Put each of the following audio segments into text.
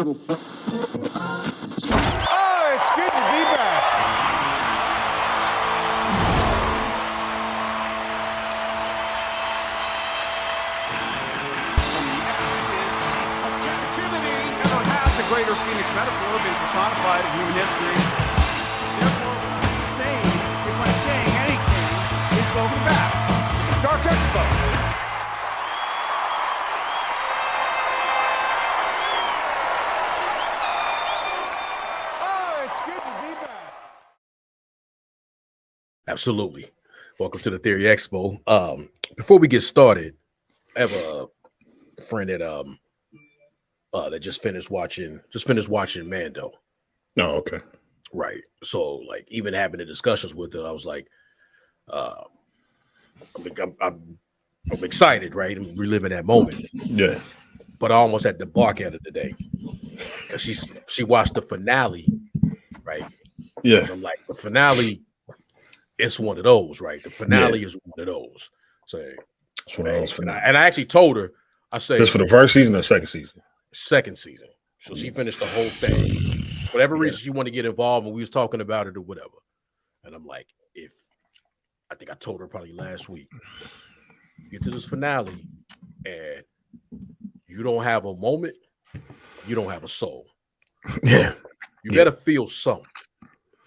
Oh, it's good to be back. Of captivity ever has a greater Phoenix metaphor been personified in human history. Therefore, what I'm saying, if I'm saying anything, is welcome back to the Stark Expo. Oh, it's good to be back. Absolutely. Welcome to the Theory Expo. Before we get started, I have a friend that just finished watching Mando. Oh, okay. Right. So like even having the discussions with her, I was like, I'm excited, right? I'm reliving that moment. Yeah. But I almost had to bark at her today. She watched the finale, right? Yeah. And I'm like, the finale, it's one of those, right? The finale is one of those. So It's one of those finales. and I actually told her, I said, this for the first season or second season? Second season. So she finished the whole thing. Whatever reason she wanted to get involved, and we was talking about it or whatever. And I'm like, I think I told her probably last week, you get to this finale and you don't have a moment, you don't have a soul. Yeah. You better feel something.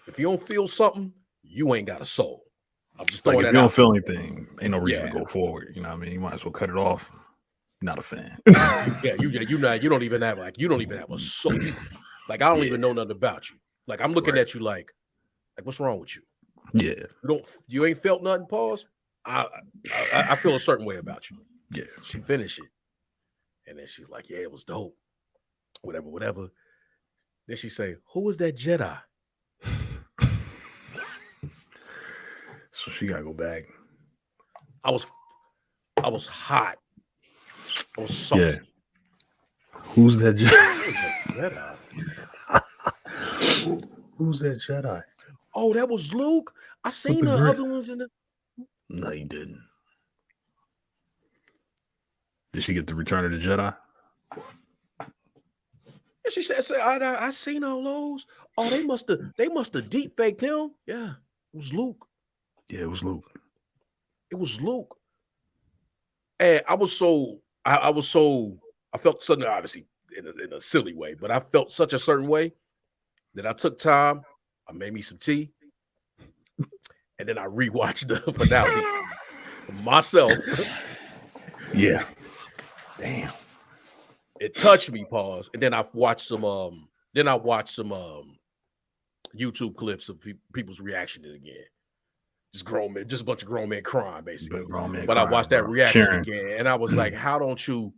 If you don't feel something, you ain't got a soul. I'm just throwing like that if you out. don't feel anything, ain't no reason to go forward. You know what I mean? You might as well cut it off. Not a fan. You don't even have a soul. Like I don't even know nothing about you. Like I'm looking at you like what's wrong with you? Yeah. You ain't felt nothing. Pause. I feel a certain way about you. Yeah. She finished it, and then she's like, "Yeah, it was dope." Whatever. Then she say, "Who was that Jedi?" So she gotta go back. I was hot. I was salty. Yeah. Who's that Jedi? Who's that Jedi? Oh, that was Luke. I seen the other ones in the. No, you didn't. Did she get the Return of the Jedi? Yeah, she said, I seen all those. Oh, they must have deep faked him. Yeah, it was Luke. Yeah, it was Luke. It was Luke. And I felt something, obviously in a silly way, but I felt such a certain way that I took time. I made me some tea, and then I rewatched the finale myself. Yeah. Damn. It touched me, pause. And then I watched some YouTube clips of people's reaction to it again. Just a bunch of grown men crying, basically. But I watched that reaction again, and I was like, how don't you?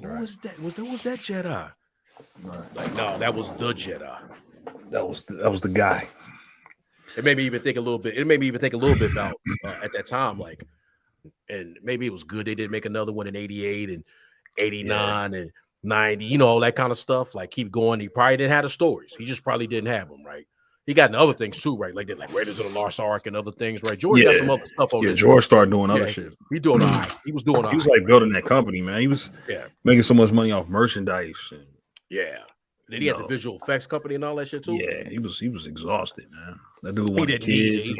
Who was that? Was that Jedi? Right. Like, no, that was the Jedi. That was the guy. It made me even think a little bit. About at that time, like, and maybe it was good they didn't make another one in 88 and 89 and 90, you know, all that kind of stuff. Like, keep going. He probably didn't have the stories. He just probably didn't have them, right? He got into other things too, right? Like Raiders of the Lost Ark and other things, right? George got some other stuff on. Yeah, George started doing other shit. He doing all right. He was doing all right. He was like building that company, man. He was making so much money off merchandise. And, then he had the visual effects company and all that shit too. Yeah, he was exhausted, man. That dude wanted kids. He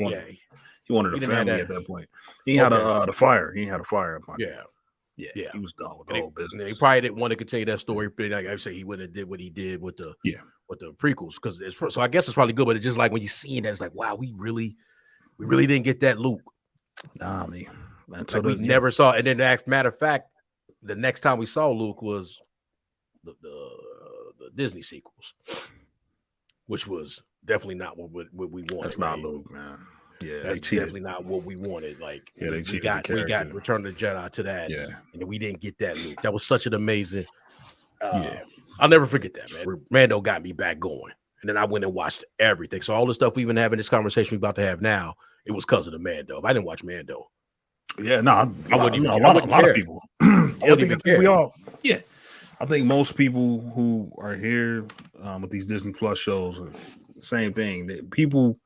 wanted a family at that point. He had the fire. He had a fire up on him. Yeah. He was done with the whole business. He probably didn't want to continue that story, but like I say, he wouldn't have did what he did with the prequels, because so I guess it's probably good. But it's just like when you see that, it's like, wow, we really didn't get that Luke. Nah, man. Like we never saw. And then, matter of fact, the next time we saw Luke was the Disney sequels, which was definitely not what we wanted. That's not Luke, man. Yeah, that's definitely not what we wanted. Like, we got Return of the Jedi to that, and then we didn't get that Luke. That was such an amazing. I'll never forget that, man. Mando got me back going, and then I went and watched everything. So all the stuff we even having this conversation we're about to have now, it was because of the Mando. If I didn't watch Mando, I wouldn't even. A lot of people. I think we all. Yeah, I think most people who are here with these Disney Plus shows, same thing. That people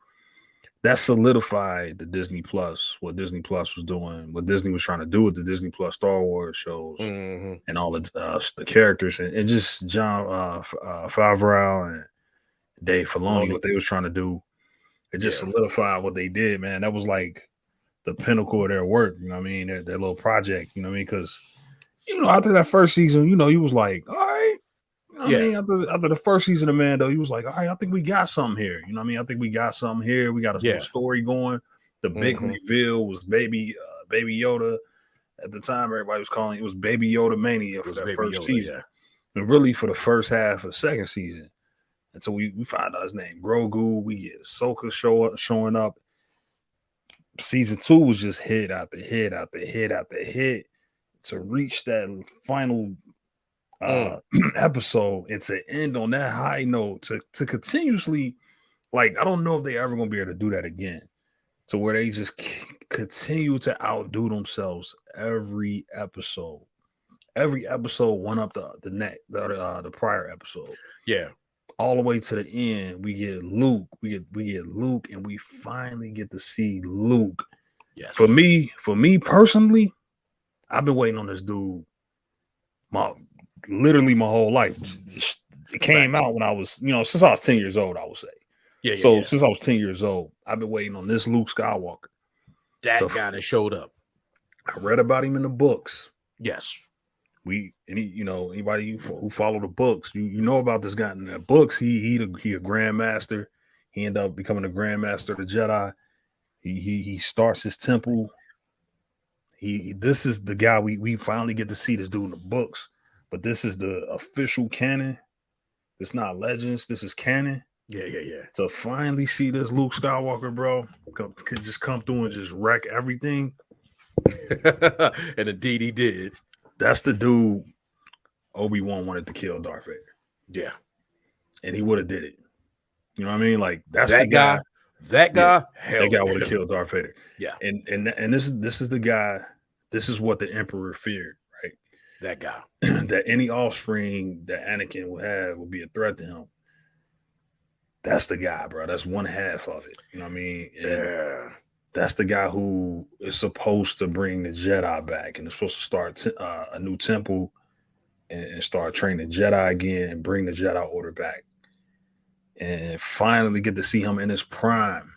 that solidified the Disney Plus, what Disney Plus was doing, what Disney was trying to do with the Disney Plus Star Wars shows and all the characters and just John Favreau and Dave Filoni, what they was trying to do. It just solidified what they did, man. That was like the pinnacle of their work, you know what I mean? Their little project, you know what I mean? Because, after that first season, he was like, all right. You know what I mean? After the first season of Mando, he was like, all right, I think we got something here. You know what I mean? I think we got something here. We got a little story going. The big reveal was Baby Yoda. At the time, everybody was calling it was Baby Yoda Mania for that first season. And really for the first half of the second season. And so we find out his name, Grogu. We get Ahsoka showing up. Season 2 was just hit after hit after hit after hit to reach that final episode and to end on that high note to continuously, like, I don't know if they ever gonna be able to do that again, to where they just continue to outdo themselves every episode. Every episode went up the prior episode. Yeah. All the way to the end, we get Luke. We get Luke, and we finally get to see Luke. Yes. For me personally, I've been waiting on this dude literally my whole life. It came out when I was, since I was 10 years old, I would say. Since I was 10 years old, I've been waiting on this Luke Skywalker. That guy that showed up. I read about him in the books. Yes. Anybody who follow the books, you know about this guy in the books. He a grandmaster. He ended up becoming a grandmaster of the Jedi. He starts his temple. This is the guy we finally get to see this dude in the books, but this is the official canon. It's not Legends. This is canon. Yeah. To finally see this Luke Skywalker, bro, could just come through and just wreck everything. And indeed he did. That's the dude Obi-Wan wanted to kill Darth Vader. Yeah. And he would have did it. You know what I mean? Like, that's that the guy. That guy, that guy would have killed Darth Vader. Yeah. And this is the guy. This is what the Emperor feared, right? That guy. That any offspring that Anakin would have would be a threat to him. That's the guy, bro. That's one half of it. You know what I mean? And that's the guy who is supposed to bring the Jedi back and is supposed to start a new temple and start training Jedi again and bring the Jedi Order back. And finally get to see him in his prime,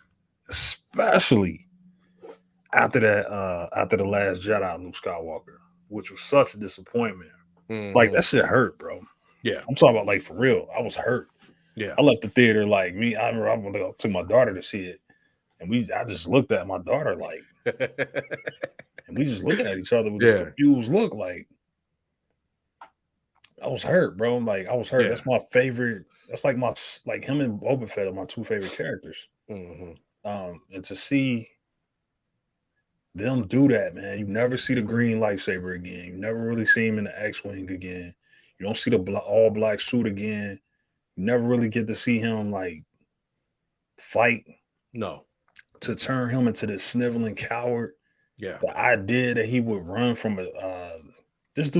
especially after the Last Jedi, Luke Skywalker, which was such a disappointment. Like, that shit hurt, bro. Yeah. I'm talking about, like, for real. I was hurt. Yeah. I left the theater like me. I remember I took my daughter to see it. And I just looked at my daughter like, and we just looked at each other with this confused look. Like, I was hurt, bro. Like, I was hurt. That's my favorite. That's like him and Boba Fett are my two favorite characters. And to see them do that, man, you never see the green lightsaber again. You never really see him in the X-Wing again. You don't see the all black suit again. You never really get to see him like fight. No. To turn him into this sniveling coward. Yeah. The idea that he would run from this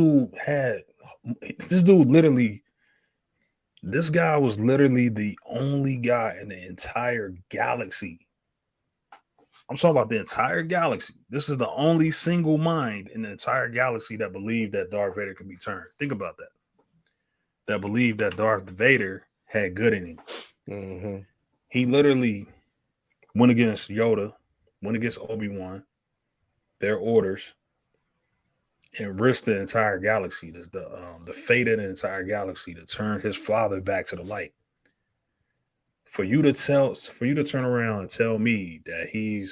guy was literally the only guy in the entire galaxy. I'm talking about the entire galaxy. This is the only single mind in the entire galaxy that believed that Darth Vader could be turned. Think about that. That believed that Darth Vader had good in him. He literally went against Yoda, went against Obi-Wan, their orders, and risked the entire galaxy, the fate of the entire galaxy, to turn his father back to the light. For you to turn around and tell me that he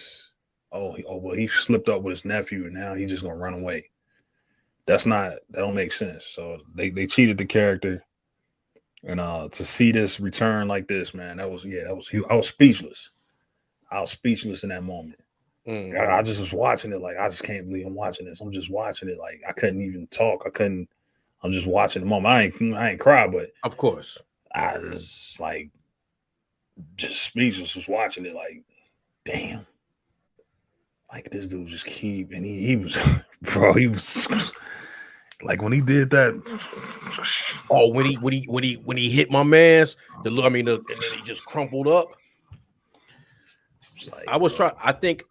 slipped up with his nephew and now he's just gonna run away. That don't make sense. So they cheated the character, and to see this return like this, man, I was speechless. I was speechless in that moment. I just was watching it like, I just can't believe I'm watching this. I'm just watching it like I couldn't even talk. I'm just watching the moment. I ain't cry, but of course I was like just speechless, just watching it like, damn. Like, this dude just and he was bro, he was like when he did that. Oh, when he hit my man's, and then he just crumpled up. Like, I was trying. I think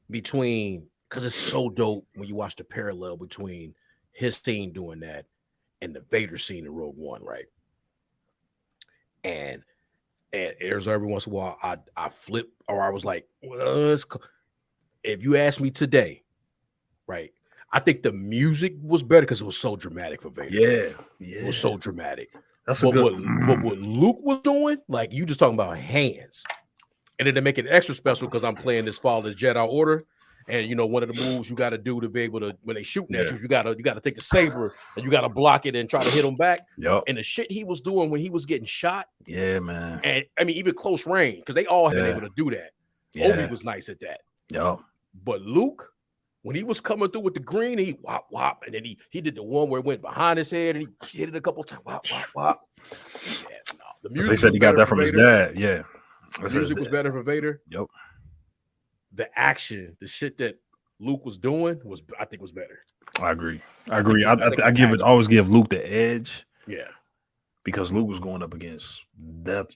between because it's so dope when you watch the parallel between his scene doing that and the Vader scene in Rogue One, right? And there's every once in a while I flip or I was like, well, if you ask me today, right? I think the music was better because it was so dramatic for Vader. Yeah. It was so dramatic. That's but a good. what Luke was doing, like you just talking about hands, and then to make it extra special because I'm playing this Father's Jedi Order, and you know one of the moves you got to do to be able to when they shooting at you gotta take the saber and you gotta block it and try to hit them back. Yep. And the shit he was doing when he was getting shot, yeah, man. and I mean even close range because they all have been able to do that. Yeah. Obi was nice at that. Yep. But Luke, when he was coming through with the green, he whop whop, and then he did the one where it went behind his head and he hit it a couple times. Whop whop whop. Yeah, no. The music. They said he got that from his dad. Yeah. The music was better for Vader. Yep. The action, the shit that Luke was doing I think was better. I agree. I always give Luke the edge. Yeah. Because Luke was going up against death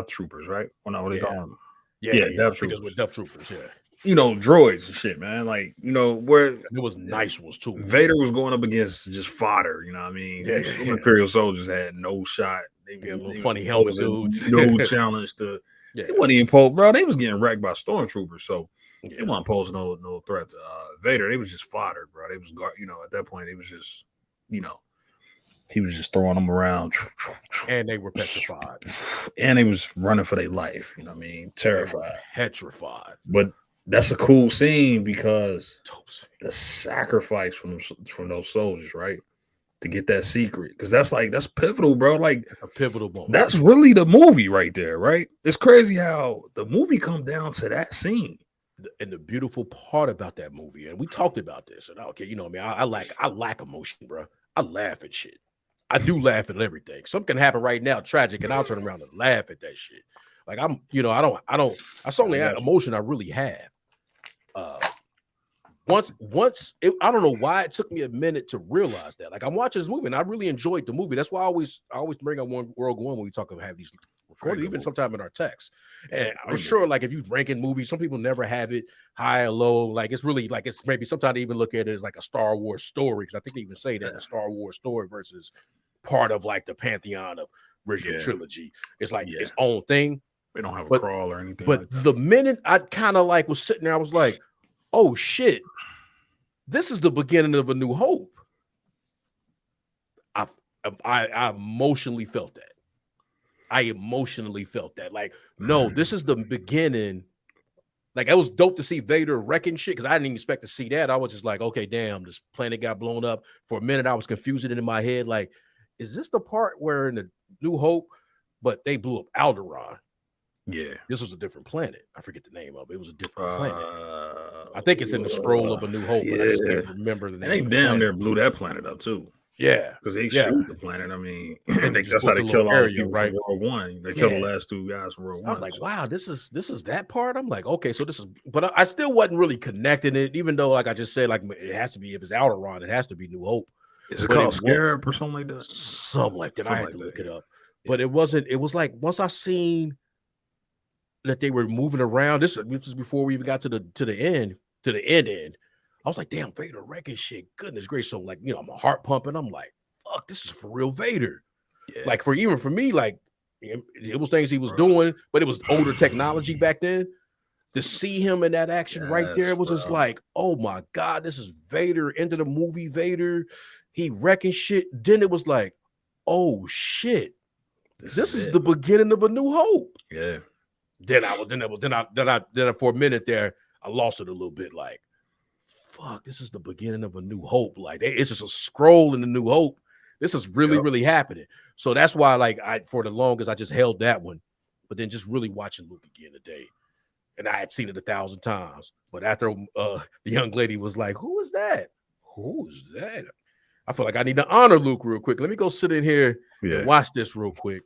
troopers, right? Well, not what they call them. Yeah, death troopers. With death troopers, yeah. You know, droids and shit, man. Like, you know, where it was nice ones too. Vader was going up against just fodder, you know what I mean? Some Imperial soldiers had no shot. They little funny helmet dudes. No challenge to it wasn't even posed, bro. They was getting wrecked by stormtroopers, so they wasn't posing no threat to Vader. They was just fodder, bro. They was at that point, it was just, he was just throwing them around. And they were petrified. And they was running for their life, you know what I mean? Terrified. Petrified. But that's a cool scene because the sacrifice from those soldiers, right? To get that secret. Because that's pivotal, bro. Like a pivotal moment. That's really the movie right there, right? It's crazy how the movie come down to that scene. And the beautiful part about that movie, and we talked about this, and okay, you know what I mean, I lack emotion, bro. I laugh at shit. I do laugh at everything. Something can happen right now, tragic, and I'll turn around and laugh at that shit. Like that's the only emotion I really have. I don't know why it took me a minute to realize that. Like I'm watching this movie and I really enjoyed the movie. That's why I always bring up Rogue One when we talk about have these recorded, even sometime in our text. And I'm sure, like if you ranking movies, some people never have it high or low. Like it's really like it's maybe sometimes they even look at it as like a Star Wars story because I think they even say that a Star Wars story versus part of like the pantheon of original trilogy. It's like its own thing. They don't have a crawl or anything. But the minute I kind of like was sitting there, I was like, oh shit, this is the beginning of A New Hope. I emotionally felt that. Like, no, this is the beginning. Like, it was dope to see Vader wrecking shit because I didn't even expect to see that. I was just like, okay, damn, this planet got blown up. For a minute, I was confusing it in my head. Like, is this the part where in the New Hope, but they blew up Alderaan? Yeah, this was a different planet. I forget the name of it. It was a different planet. I think it's in the scroll of A New Hope, but I just can't remember the name. They damn near blew that planet up too. Yeah, because they shoot the planet. I mean, that's how they kill all the people right? From Rogue One. They killed the last two guys from Rogue One. I was like, wow, this is that part. I'm like, okay, so this is, but I still wasn't really connecting it, even though, like I just said, like it has to be if it's Alderaan, it has to be New Hope. Is it called Scarab or something like that? Something like that. I had to look it up, but it wasn't. It was like once I seen that they were moving around. This was before we even got to the end. I was like, damn, Vader wrecking shit. Goodness gracious. So like, my heart pumping. I'm like, fuck, this is for real Vader. Yeah. Like for me, like it was things he was doing, but it was older technology back then. To see him in that action right there was just like, oh my God, this is Vader. Into the movie Vader. He wrecking shit. Then it was like, oh shit. This is the beginning of A New Hope. Yeah. Then for a minute there, I lost it a little bit. Like, fuck, this is the beginning of A New Hope. Like, it's just a scroll in the New Hope. This is really, really happening. So that's why, like, for the longest, I just held that one. But then just really watching Luke again today, and I had seen it 1,000 times. But after the young lady was like, "Who is that? Who is that?" I feel like I need to honor Luke real quick. Let me go sit in here and watch this real quick.